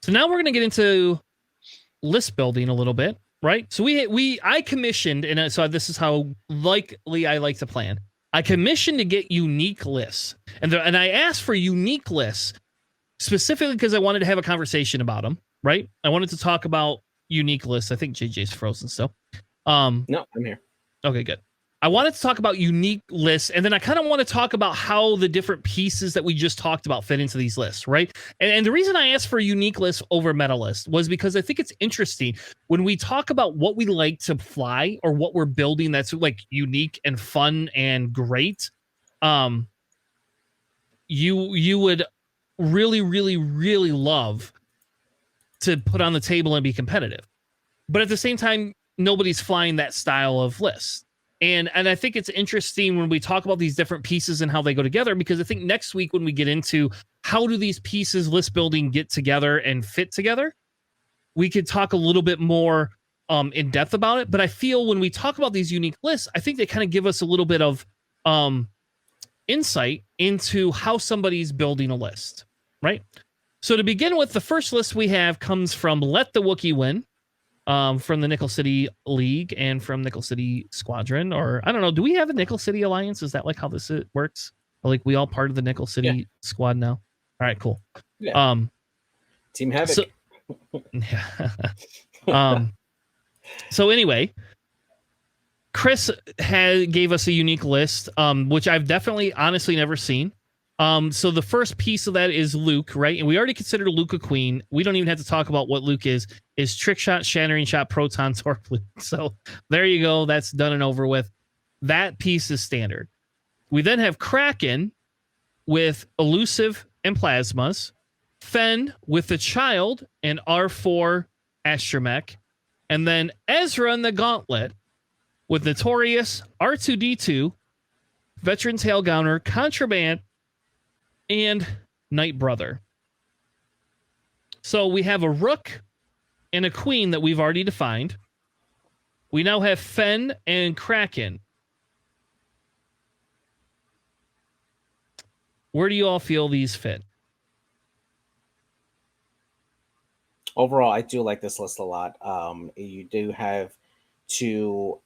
So now we're going to get into list building a little bit, right? So I commissioned, and so this is how likely I like to plan. I commissioned to get unique lists, and I asked for unique lists specifically because I wanted to have a conversation about them, right? I wanted to talk about unique lists. I think JJ's frozen still. No, I'm here. Okay, good. I wanted to talk about unique lists, and then I kind of want to talk about how the different pieces that we just talked about fit into these lists, right? And the reason I asked for unique lists over meta list was because I think it's interesting when we talk about what we like to fly or what we're building that's like unique and fun and great. You would really, really, really love to put on the table and be competitive, but at the same time, nobody's flying that style of list. And I think it's interesting when we talk about these different pieces and how they go together, because I think next week when we get into how do these pieces list building get together and fit together, we could talk a little bit more in depth about it. But I feel when we talk about these unique lists, I think they kind of give us a little bit of insight into how somebody's building a list, right? So to begin with, the first list we have comes from Let the Wookiee Win, from the Nickel City League and from Nickel City Squadron, or I don't know. Do we have a Nickel City Alliance? Is that like how this works? Like we all part of the Nickel City squad now? All right, cool. Yeah. Team Havoc. So, yeah. So anyway, Chris gave us a unique list, which I've definitely honestly never seen. So the first piece of that is Luke, right? And we already considered Luke a queen. We don't even have to talk about what Luke is Trick Shot, Shattering Shot, Proton Torp Luke. So there you go. That's done and over with. That piece is standard. We then have Kraken with Elusive and Plasmas, Fen with the Child and R4 Astromech, and then Ezra and the Gauntlet with Notorious, R2D2, Veteran Tailgowner, Contraband, and Night Brother. So we have a Rook and a Queen that we've already defined. We now have Fen and Kraken. Where do you all feel these fit? Overall, I do like this list a lot. You do have you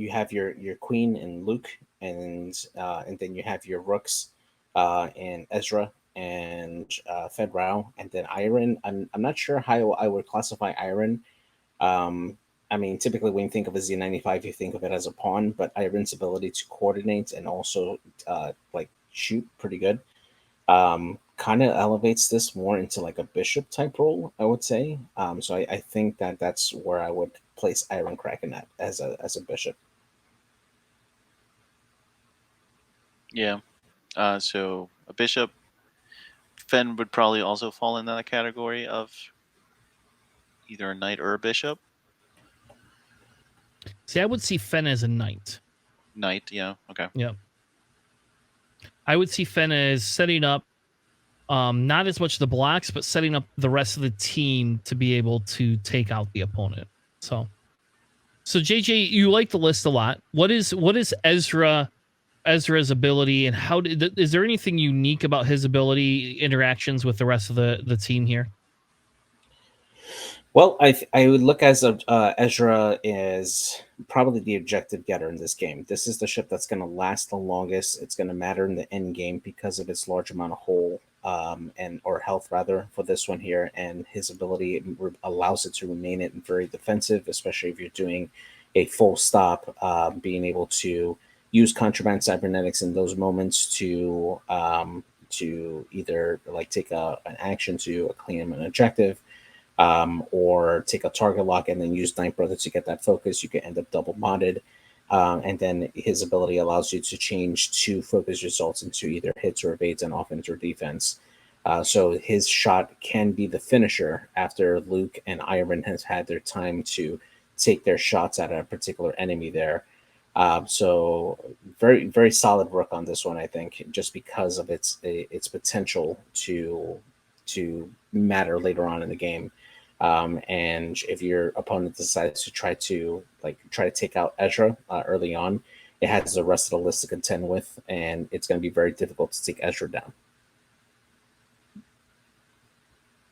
have your Queen and Luke, and then you have your Rooks and Ezra and Fed Rao, and then Iron. I'm not sure how I would classify Iron. I mean, typically when you think of a Z95, you think of it as a pawn, but Iron's ability to coordinate and also like shoot pretty good kind of elevates this more into like a bishop type role, I would say. So I think that that's where I would place Iron Kraken at as a bishop. Yeah. So a bishop, Fen would probably also fall in that category of either a knight or a bishop. See, I would see Fen as a knight. Knight, yeah. Okay. Yeah. I would see Fen as setting up not as much the blocks, but setting up the rest of the team to be able to take out the opponent. So JJ, you like the list a lot. What is Ezra's ability, and how is there anything unique about his ability interactions with the rest of the team here? Well, I would look as Ezra is probably the objective getter in this game. This is the ship that's going to last the longest. It's going to matter in the end game because of its large amount of hull or health rather for this one here, and his ability allows it to remain it very defensive, especially if you're doing a full stop, being able to use contraband cybernetics in those moments to either like take an action to claim an objective. Or take a target lock and then use Night Brother to get that focus. You can end up double modded. And then his ability allows you to change two focus results into either hits or evades on offense or defense. So his shot can be the finisher after Luke and Iron has had their time to take their shots at a particular enemy there. So very, very solid work on this one, I think, just because of its potential to matter later on in the game. And if your opponent decides to try to take out Ezra early on, it has the rest of the list to contend with, and it's going to be very difficult to take Ezra down.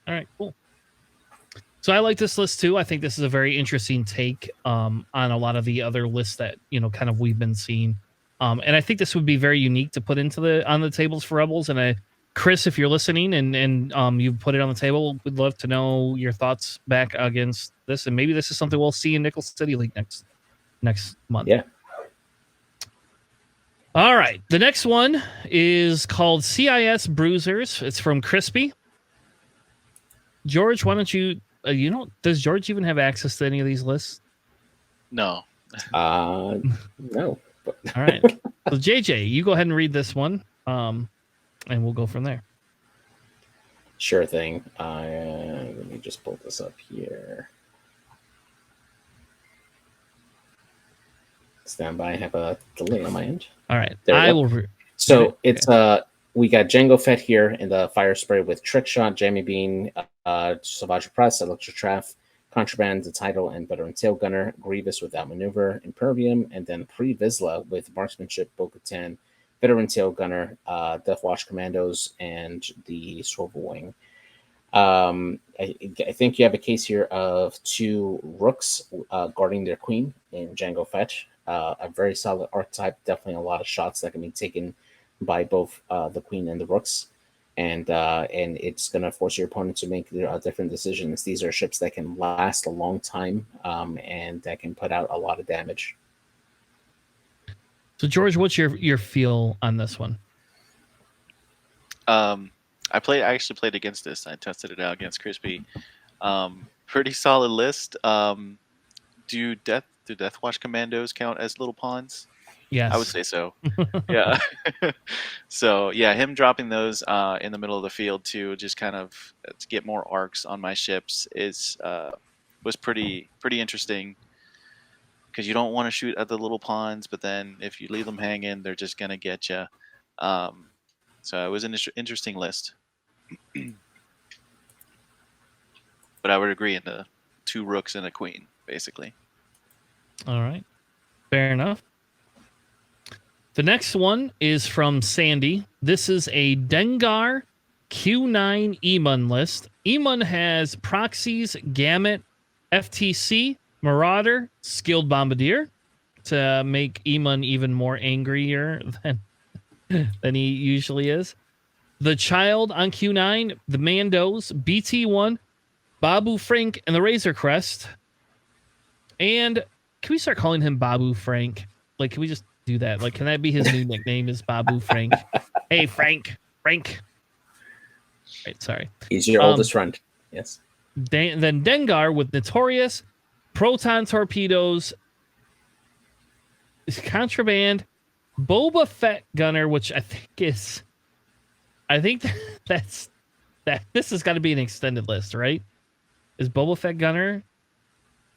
All right, cool. So I like this list too. I think this is a very interesting take on a lot of the other lists that kind of we've been seeing, and I think this would be very unique to put into on the tables for Rebels. And Chris, if you're listening and you put it on the table, we'd love to know your thoughts back against this, and maybe this is something we'll see in Nickel City League next month. Yeah. All right, the next one is called CIS Bruisers. It's from Crispy. George, why don't you? Does George even have access to any of these lists? No. No. All right. So JJ, you go ahead and read this one, and we'll go from there. Sure thing. Let me just pull this up here. Stand by. I have a delay on my end. All right. There we go. So it's we got Django Fett here in the fire spray with Trick Shot, Jamie Bean, Savage Press, Electro Traff, Contraband, the Title, and Veteran Tail Gunner, Grievous with Outmaneuver, Impervium, and then Pre Vizsla with Marksmanship, Bo-Katan, Veteran Tail Gunner, Death Watch Commandos, and the Swivel Wing. I think you have a case here of 2 Rooks guarding their queen in Django Fett. A very solid archetype, definitely a lot of shots that can be taken by both the queen and the Rooks. And it's going to force your opponent to make different decisions. These are ships that can last a long time and that can put out a lot of damage. So, George, what's your feel on this one? I actually played against this. I tested it out against Crispy. Pretty solid list. Do Death Watch Commandos count as little pawns? Yes, I would say so. Yeah. So yeah, him dropping those in the middle of the field to just kind of to get more arcs on my ships was pretty interesting, because you don't want to shoot at the little pawns, but then if you leave them hanging, they're just gonna get you. So it was an interesting list. But I would agree in the 2 Rooks and a Queen, basically. All right, fair enough. The next one is from Sandy. This is a Dengar Q9 Emun list. Emun has Proxies, Gamut, FTC, Marauder, Skilled Bombardier to make Emun even more angrier than he usually is. The Child on Q9, the Mandos, BT1, Babu Frank, and the Razor Crest. And can we start calling him Babu Frank? Like, can we just do that? Like, can that be his new nickname? Is Babu Frank? Hey, Frank. Right, sorry. He's your oldest friend. Yes. Then Dengar with Notorious, Proton Torpedoes, Contraband, Boba Fett Gunner, which I think this has got to be an extended list, right? Is Boba Fett Gunner?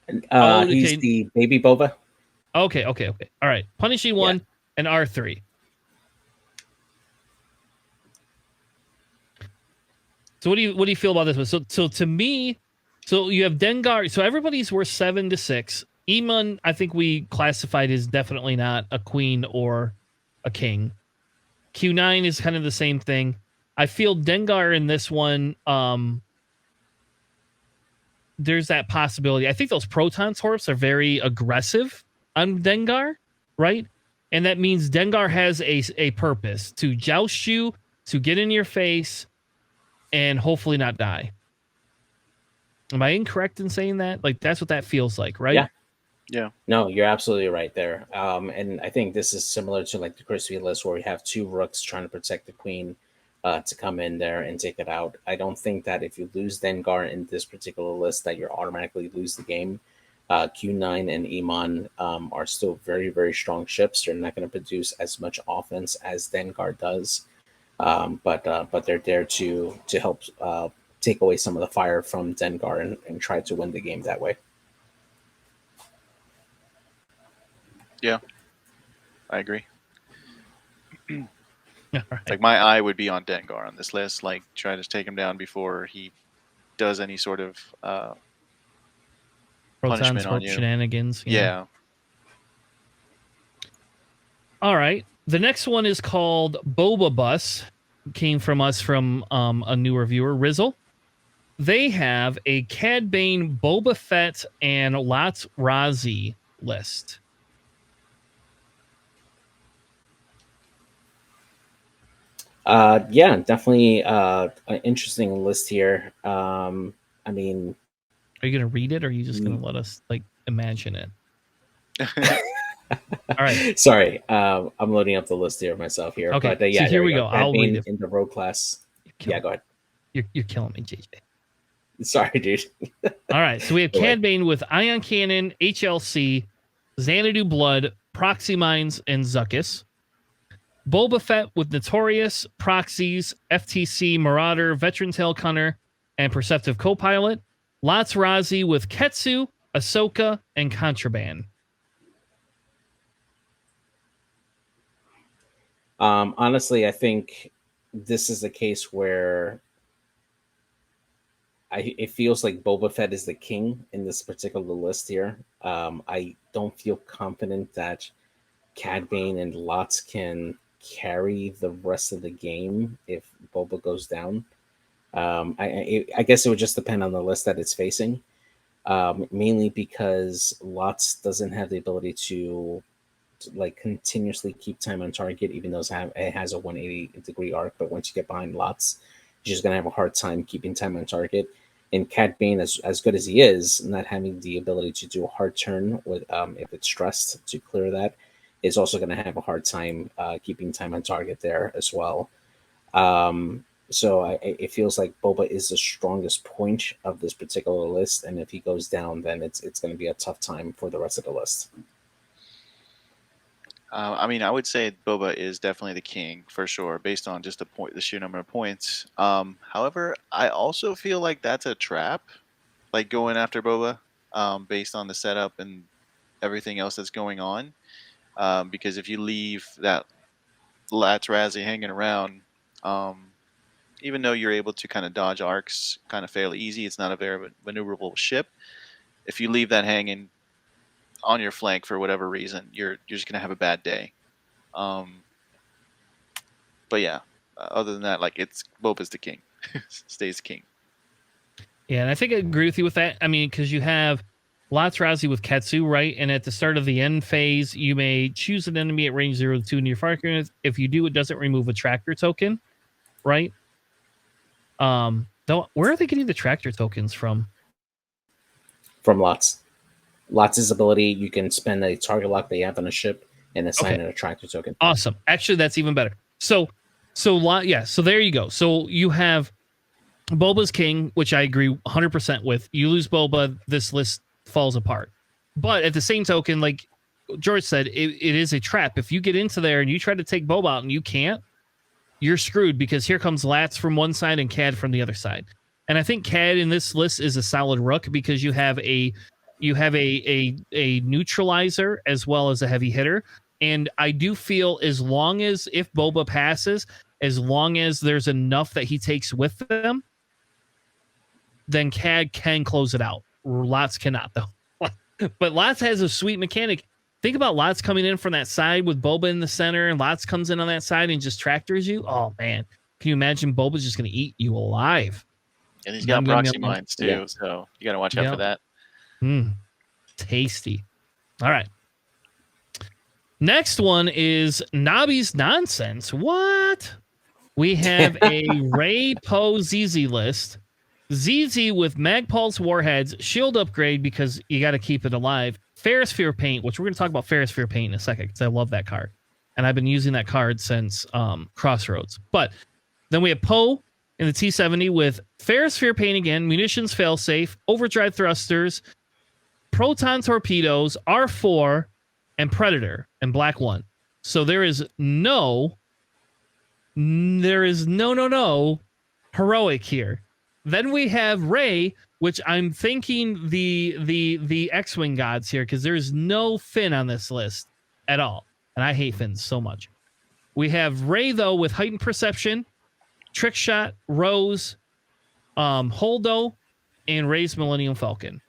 He's the baby Boba. Okay. All right. Punishing 1 and R3. So what do you feel about this one? So to me, so you have Dengar. So everybody's worth 7 to 6. Emun, I think we classified as definitely not a queen or a king. Q9 is kind of the same thing. I feel Dengar in this one. There's that possibility. I think those Proton Torps are very aggressive on Dengar, right? And that means Dengar has a purpose to joust you, to get in your face, and hopefully not die. Am I incorrect in saying that? Like, that's what that feels like, right? Yeah. No, you're absolutely right there. And I think this is similar to like the Crispy list where we have 2 Rooks trying to protect the queen to come in there and take it out. I don't think that if you lose Dengar in this particular list that you're automatically lose the game. Q9 and Emun are still very, very strong ships. They're not going to produce as much offense as Dengar does, but they're there to help take away some of the fire from Dengar and try to win the game that way. Yeah, I agree. Right. Like, my eye would be on Dengar on this list. Like, try to take him down before he does any sort of punishment on you. Shenanigans. Yeah. All right. The next one is called Boba Bus. Came from us from a new reviewer, Rizzle. they have a Cad Bane, Boba Fett, and Lots Razi list. Yeah, definitely an interesting list here. I mean, Are you going to read it, or are you just going to let us like imagine it? All right. Sorry, I'm loading up the list here myself here. Okay, But yeah, so here there we go. Cad I'll read Bane it. in the rogue class. Yeah, go ahead. You're killing me, JJ. Sorry, dude. All right, so we have Cad Bane with Ion Cannon, HLC, Xanadu Blood, Proxy Mines, and Zuckuss. Boba Fett with Notorious, Proxies, FTC, Marauder, Veteran Tail Cunner, and Perceptive Copilot. Lots Razi with Ketsu, Ahsoka, and Contraband. Honestly, I think this is a case where it feels like Boba Fett is the king in this particular list here. I don't feel confident that Cad Bane and Lots can carry the rest of the game if Boba goes down. I guess it would just depend on the list that it's facing, mainly because Lots doesn't have the ability to like continuously keep time on target, even though it has a 180-degree arc. But once you get behind Lots, you're just gonna have a hard time keeping time on target. And Cad Bane, as good as he is, not having the ability to do a hard turn with if it's stressed to clear that, is also going to have a hard time keeping time on target there as well. So it feels like Boba is the strongest point of this particular list, and if he goes down, then it's going to be a tough time for the rest of the list. I mean, I would say Boba is definitely the king for sure, based on just the sheer number of points. However, I also feel like that's a trap, like going after Boba, based on the setup and everything else that's going on. Because if you leave that Lats Razzie hanging around, even though you're able to kind of dodge arcs kind of fairly easy, it's not a very maneuverable ship. If you leave that hanging on your flank for whatever reason, you're just gonna have a bad day. But yeah, other than that, like it's Boba's the king, stays king. Yeah, and I think I agree with you with that. I mean, because you have Lots Razi with Ketsu, right? And at the start of the end phase, you may choose an enemy at range 0 to 2 in your fire units. If you do, it doesn't remove a tractor token, right? Though, where are they getting the tractor tokens from? From Lots. Lots' ability, you can spend a target lock that you have on a ship and assign an attractor token. Awesome. Actually, that's even better. So there you go. So you have Boba's king, which I agree 100% with. You lose Boba, this list falls apart. But at the same token, like George said, it is a trap. If you get into there and you try to take Boba out and you can't, you're screwed, because here comes Lats from one side and Cad from the other side. And I think Cad in this list is a solid rook, because you have a neutralizer as well as a heavy hitter. And I do feel as long as, if Boba passes, as long as there's enough that he takes with them, then Cad can close it out. Lots cannot, though. But Lots has a sweet mechanic. Think about Lots coming in from that side with Boba in the center, and Lots comes in on that side and just tractors you. Oh, man. Can you imagine Boba's just going to eat you alive? And he's got proxy mines, too, so you got to watch out for that. Tasty. All right. Next one is Nobby's Nonsense. What? We have a Ray Poe ZZ list. ZZ with Magpulse warheads, shield upgrade because you got to keep it alive. Ferrosphere paint, which we're going to talk about Ferrosphere paint in a second because I love that card. And I've been using that card since Crossroads. But then we have Poe in the T-70 with Ferrosphere paint again, munitions failsafe, overdrive thrusters, proton torpedoes, R4, and Predator, and Black 1. So there is no heroic here. Then we have Ray, which I'm thinking the X-Wing gods here, because there's no Finn on this list at all. And I hate Finns so much. We have Ray, though, with heightened perception, trick shot, Rose, Holdo, and Ray's Millennium Falcon.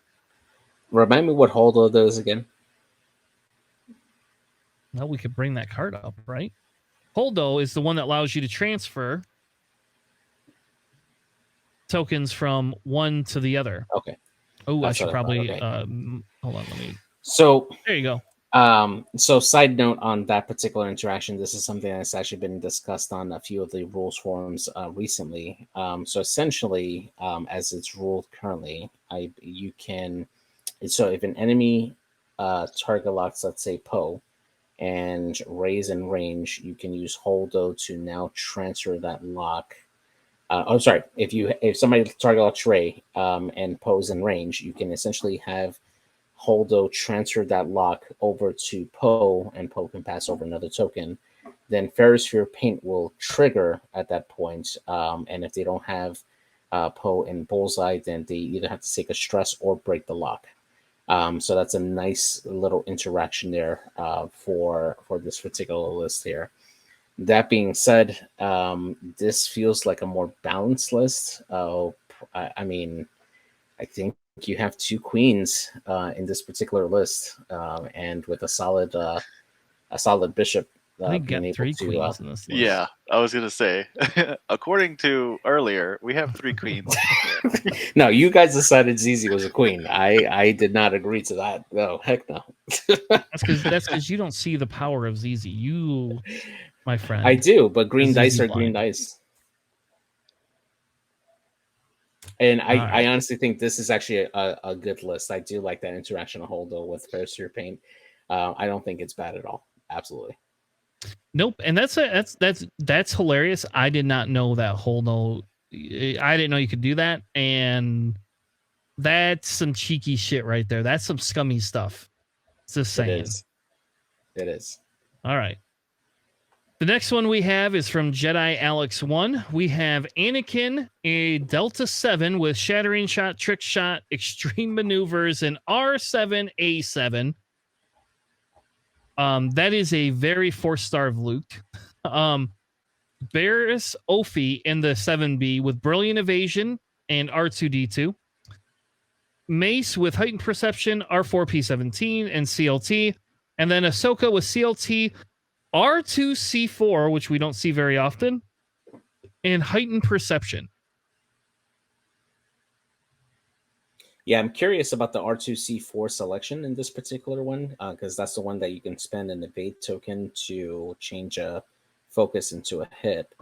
Remind me what Holdo does again. Well, we could bring that card up, right? Holdo is the one that allows you to transfer tokens from one to the other. Okay. Oh, I That's should what I thought, probably okay. hold on. Let me. So There you go. So side note on that particular interaction, this is something that's actually been discussed on a few of the rules forums recently. So essentially, as it's ruled currently, you can. So if an enemy target locks, let's say Poe, and Ray's in range, you can use Holdo to now transfer that lock. Sorry. If somebody target locks Ray and Poe's in range, you can essentially have Holdo transfer that lock over to Poe, and Poe can pass over another token. Then Ferrosphere Paint will trigger at that point, and if they don't have Poe in Bullseye, then they either have to take a stress or break the lock. So that's a nice little interaction there for this particular list here. That being said, this feels like a more balanced list. I mean, I think you have two queens in this particular list, and with a solid bishop. I think got three queens in this list. Yeah, I was gonna say, according to earlier, we have 3 queens. No, you guys decided Zizi was a queen. I did not agree to that. No, heck no. That's because you don't see the power of ZZ. You, my friend. I do, but green ZZ dice are blind. green dice. And I right. honestly think this is actually a good list. I do like that interaction of Holdo with Ferrosphere Paint. I don't think it's bad at all. Absolutely. Nope. And that's hilarious. I did not know that Holdo. I didn't know you could do that. And that's some cheeky shit right there. That's some scummy stuff. Just saying. It is. All right. The next one we have is from Jedi Alex 1. We have Anakin, a Delta 7 with Shattering Shot, Trick Shot, Extreme Maneuvers, and R7A7. That is a very 4-star of Luke. Barriss Ophi in the 7B with Brilliant Evasion and R2D2. Mace with Heightened Perception, R4P17, and CLT. And then Ahsoka with CLT, R2C4, which we don't see very often, and Heightened Perception. Yeah, I'm curious about the R2C4 selection in this particular one, because that's the one that you can spend an evade token to change a focus into a hit.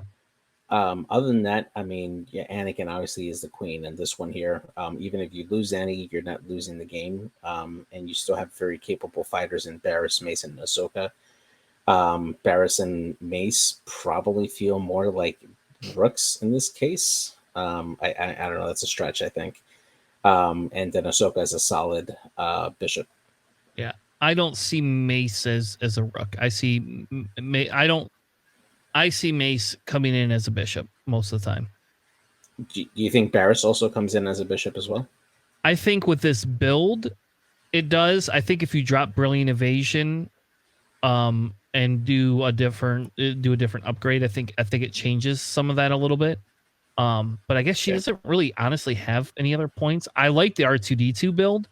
Other than that, I mean, yeah, Anakin obviously is the queen in this one here. Even if you lose Annie, you're not losing the game, and you still have very capable fighters in Barriss, Mace, and Ahsoka. Barriss and Mace probably feel more like rooks in this case. I don't know. That's a stretch, I think. And then Ahsoka is a solid bishop. Yeah, I don't see Mace as a rook. I see Mace coming in as a bishop most of the time. Do you think Barriss also comes in as a bishop as well? I think with this build, it does. I think if you drop Brilliant Evasion, and do a different upgrade, I think it changes some of that a little bit. But I guess she doesn't really honestly have any other points. I like the R2D2 build.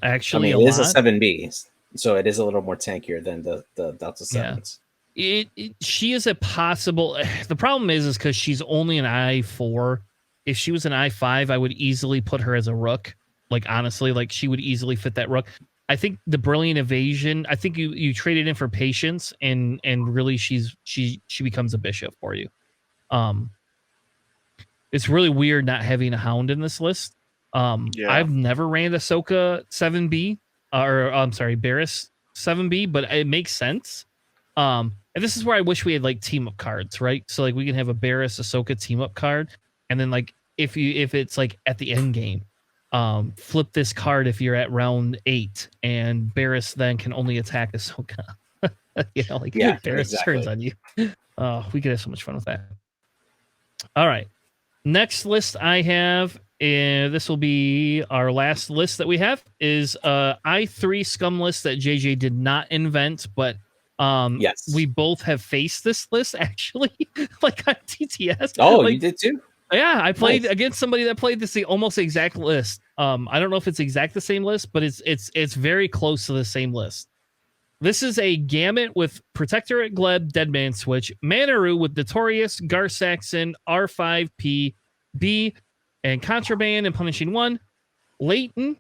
Actually, I mean, it is a 7B, so it is a little more tankier than the Delta 7s. Yeah. She is a possible. The problem is because she's only an I4. If she was an I5, I would easily put her as a rook. Like honestly, like she would easily fit that rook. I think the Brilliant Evasion, I think you trade it in for patience, and really she becomes a bishop for you. It's really weird not having a hound in this list. I've never ran Ahsoka 7B, or I'm sorry, Barriss 7B, but it makes sense. And this is where I wish we had like team up cards, right? So like we can have a Barriss Ahsoka team up card, and then like if it's like at the end game, flip this card if you're at round 8, and Barriss then can only attack Ahsoka. Barriss turns on you. We could have so much fun with that. All right, next list I have, and this will be our last list that we have, is I3 scum list that JJ did not invent, but yes, we both have faced this list actually, like on TTS. Oh, like, you did too? Yeah, I played against somebody that played this almost exact list. I don't know if it's exact the same list, but it's very close to the same list. This is a Gamut with Protectorate Gleb, Deadman Switch, Manaru with Notorious, Gar Saxon, R5P, B, and Contraband and Punishing One, Leighton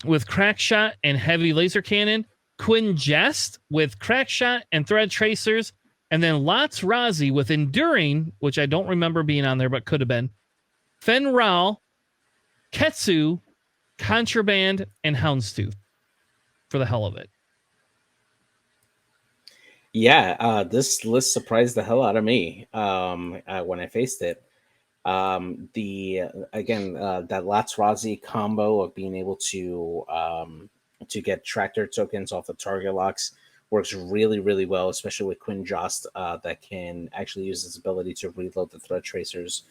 with Crackshot and Heavy Laser Cannon, Quinn Jest with Crackshot and Thread Tracers, and then Lots Razi with Enduring, which I don't remember being on there, but could have been, Fen Rao, Ketsu, Contraband, and Houndstooth for the hell of it. Yeah, this list surprised the hell out of me when I faced it. That Lats Razi combo of being able to get tractor tokens off the target locks works really, really well, especially with Quinn Jost that can actually use his ability to reload the thread tracers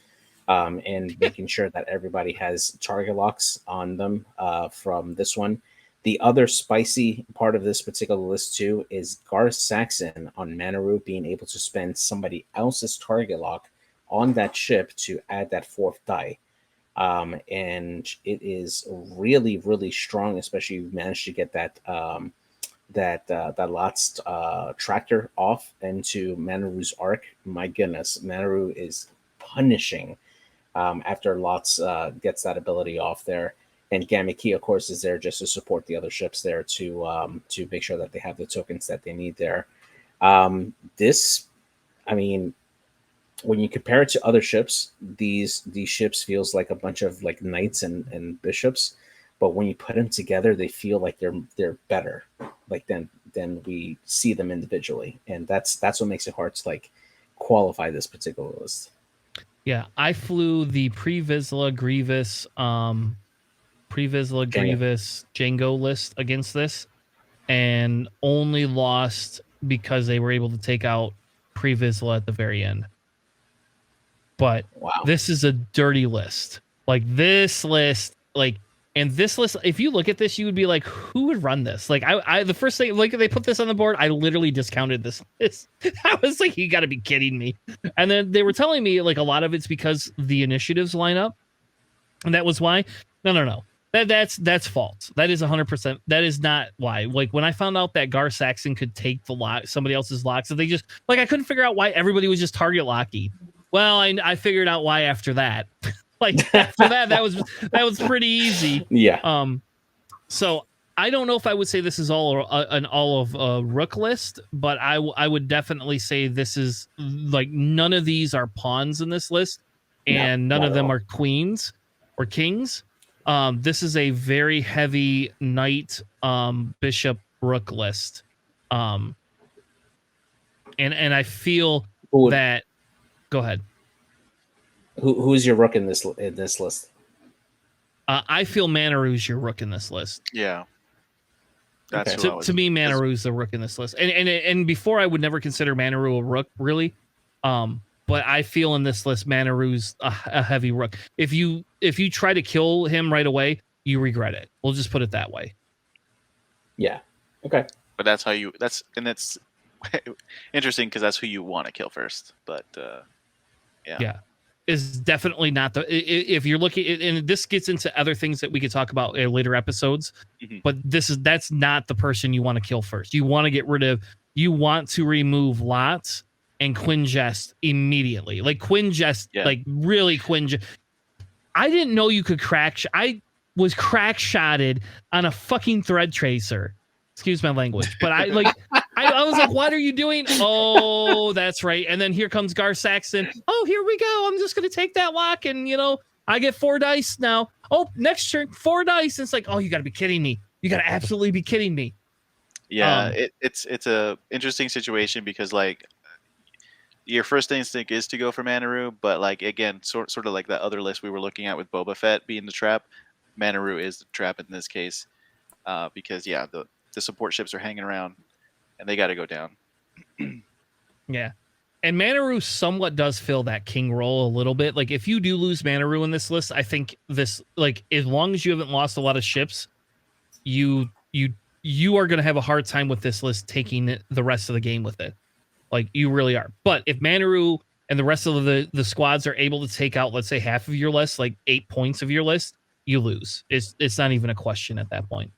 and making sure that everybody has target locks on them from this one. The other spicy part of this particular list too is Garth Saxon on Manaru being able to spend somebody else's target lock on that ship to add that fourth die. And it is really, really strong, especially if you manage to get that Lot's tractor off into Manaru's arc. My goodness, Manaru is punishing after Lot's gets that ability off there. And Gamiki, of course, is there just to support the other ships there to make sure that they have the tokens that they need there. When you compare it to other ships, these ships feels like a bunch of like knights and bishops, but when you put them together, they feel like they're better, like than we see them individually, and that's what makes it hard to like qualify this particular list. Yeah, I flew the Pre-Vizsla Grievous Django list against this, and only lost because they were able to take out Pre-Vizsla at the very end. But wow, this is a dirty list. Like this list, if you look at this, you would be like, who would run this? Like I the first thing, like they put this on the board, I literally discounted this list. I was like, you gotta be kidding me. And then they were telling me like a lot of it's because the initiatives line up. And that was why. No. That's false. That is 100%. That is not why. Like when I found out that Gar Saxon could take the lock, somebody else's lock, so they just like I couldn't figure out why everybody was just target locking. Well, I figured out why after that. Like after that was pretty easy. Yeah. So I don't know if I would say this is an all of Rook list, but I would definitely say this is like none of these are pawns in this list, and none of them are queens or kings. This is a very heavy knight, bishop, rook list. And I feel that. Go ahead. Who's your rook in this list? I feel Manaru's your rook in this list. Yeah. That's okay. To me, Manaru's the rook in this list. And before I would never consider Manaru a rook, really. But I feel in this list, Manaru's a heavy rook. If you try to kill him right away, you regret it. We'll just put it that way. Yeah. Okay. But that's it's interesting because that's who you want to kill first. But yeah. Is definitely not if you're looking, and this gets into other things that we could talk about in later episodes. Mm-hmm. But that's not the person you want to kill first. You want to remove Lots and Quinn Jest immediately. Like Quinn Jest, like really Quinn Jest. I didn't know you could I was crack shotted on a fucking thread tracer. Excuse my language, but I was like, what are you doing? Oh, that's right. And then here comes Gar Saxon. Oh, here we go. I'm just going to take that lock and, I get 4 dice now. Oh, next turn, 4 dice. It's like, oh, you got to be kidding me. You got to absolutely be kidding me. Yeah, it's a interesting situation because, like, your first instinct is to go for Manaru, but, like, again, sort of like that other list we were looking at with Boba Fett being the trap, Manaru is the trap in this case because, yeah, the support ships are hanging around, and they got to go down. Yeah. And Manaru somewhat does fill that king role a little bit. Like, if you do lose Manaru in this list, I think this, like, as long as you haven't lost a lot of ships, you are going to have a hard time with this list taking the rest of the game with it. Like, you really are. But if Manaru and the rest of the squads are able to take out, let's say, half of your list, like 8 points of your list, you lose. It's not even a question at that point.